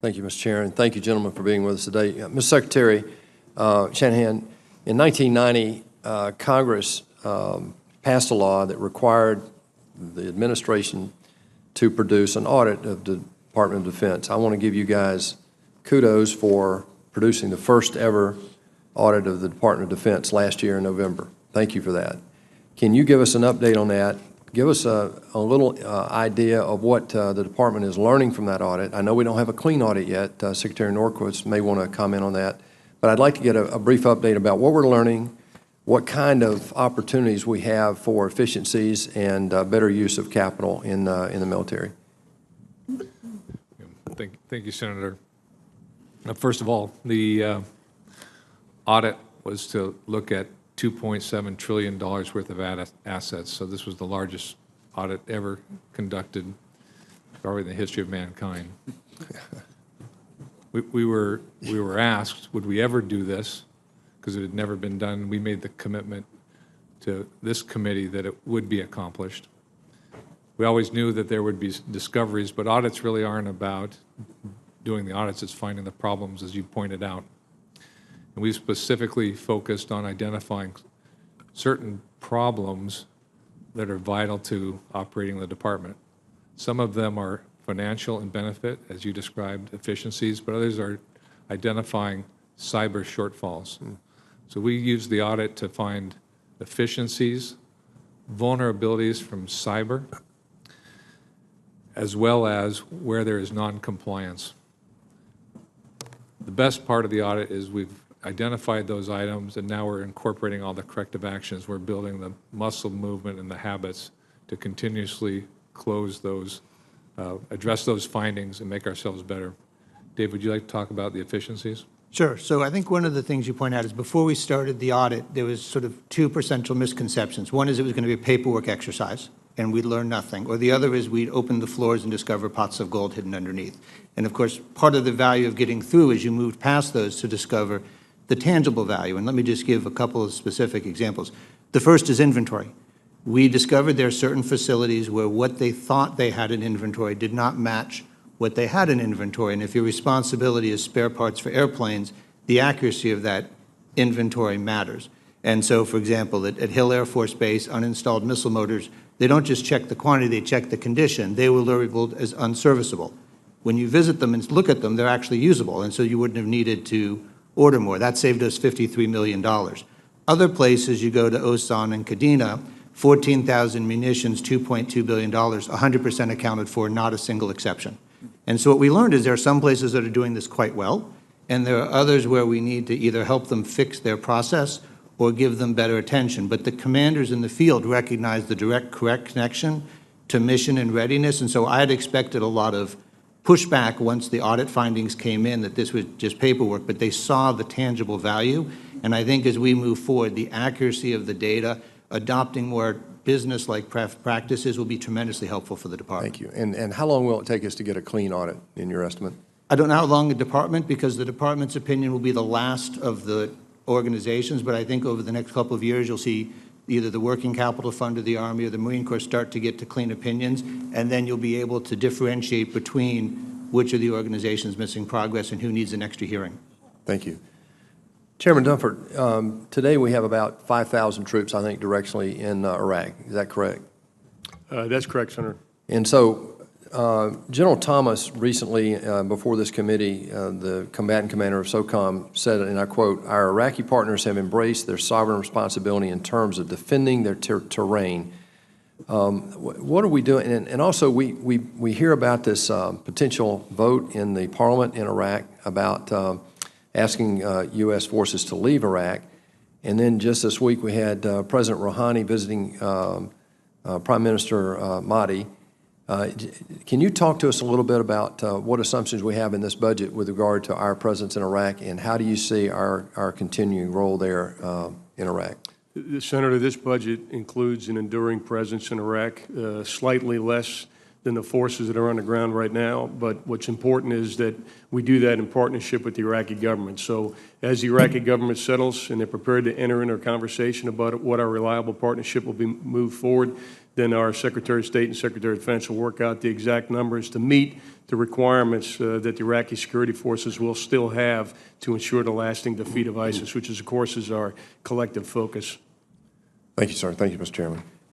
Thank you, Mr. Chair, and thank you, gentlemen, for being with us today. Mr. Secretary Shanahan, in 1990, Congress passed a law that required the administration to produce an audit of the Department of Defense. I want to give you guys kudos for producing the first ever audit of the Department of Defense last year in November. Thank you for that. Can you give us an update on that? Give us a little idea of what the department is learning from that audit. I know we don't have a clean audit yet. Secretary Norquist may want to comment on that. But I'd like to get a brief update about what we're learning, what kind of opportunities we have for efficiencies and better use of capital in the military. Thank you, Senator. First of all, the audit was to look at $2.7 trillion worth of assets. So this was the largest audit ever conducted, probably in the history of mankind. We were asked, would we ever do this? Because it had never been done. We made the commitment to this committee that it would be accomplished. We always knew that there would be discoveries, but audits really aren't about doing the audits. It's finding the problems, as you pointed out. And we specifically focused on identifying certain problems that are vital to operating the department. Some of them are financial and benefit, as you described, efficiencies, but others are identifying cyber shortfalls. So we use the audit to find efficiencies, vulnerabilities from cyber, as well as where there is non-compliance. The best part of the audit is we've identified those items, and now we're incorporating all the corrective actions. We're building the muscle movement and the habits to continuously close those, address those findings and make ourselves better. Dave, would you like to talk about the efficiencies? Sure. So I think one of the things you point out is before we started the audit, there was sort of two potential misconceptions. One is it was going to be a paperwork exercise, and we'd learn nothing. Or the other is we'd open the floors and discover pots of gold hidden underneath. And of course, part of the value of getting through is you moved past those to discover the tangible value. And let me just give a couple of specific examples. The first is inventory. We discovered there are certain facilities where what they thought they had in inventory did not match what they had in inventory. And if your responsibility is spare parts for airplanes, the accuracy of that inventory matters. And so, for example, at Hill Air Force Base, uninstalled missile motors, they don't just check the quantity, they check the condition. They were labeled as unserviceable. When you visit them and look at them, they're actually usable, and so you wouldn't have needed to order more. That saved us $53 million. Other places, you go to Osan and Kadena, 14,000 munitions, $2.2 billion, 100% accounted for, not a single exception. And so what we learned is there are some places that are doing this quite well, and there are others where we need to either help them fix their process or give them better attention. But the commanders in the field recognize the direct correct connection to mission and readiness, and so I had expected a lot of pushback once the audit findings came in that this was just paperwork, but they saw the tangible value. And I think as we move forward, the accuracy of the data, adopting more business-like practices will be tremendously helpful for the department. Thank you. And how long will it take us to get a clean audit, in your estimate? I don't know how long the department, because the department's opinion will be the last of the organizations, but I think over the next couple of years you'll see either the Working Capital Fund of the Army or the Marine Corps start to get to clean opinions, and then you'll be able to differentiate between which of the organizations missing progress and who needs an extra hearing. Thank you. Chairman Dunford, today we have about 5,000 troops, I think, directionally in Iraq. Is that correct? That's correct, Senator. And so General Thomas recently, before this committee, the combatant commander of SOCOM said, and I quote, "Our Iraqi partners have embraced their sovereign responsibility in terms of defending their terrain." What are we doing? And also we hear about this potential vote in the parliament in Iraq about asking U.S. forces to leave Iraq. And then just this week we had President Rouhani visiting Prime Minister Mahdi. Can you talk to us a little bit about what assumptions we have in this budget with regard to our presence in Iraq, and how do you see our continuing role there in Iraq? Senator, this budget includes an enduring presence in Iraq, slightly less than the forces that are on the ground right now. But what's important is that we do that in partnership with the Iraqi government. So as the Iraqi government settles and they're prepared to enter into a conversation about what our reliable partnership will be moved forward, then our Secretary of State and Secretary of Defense will work out the exact numbers to meet the requirements that the Iraqi security forces will still have to ensure the lasting defeat of ISIS, which, is, of course, is our collective focus. Thank you, sir. Thank you, Mr. Chairman.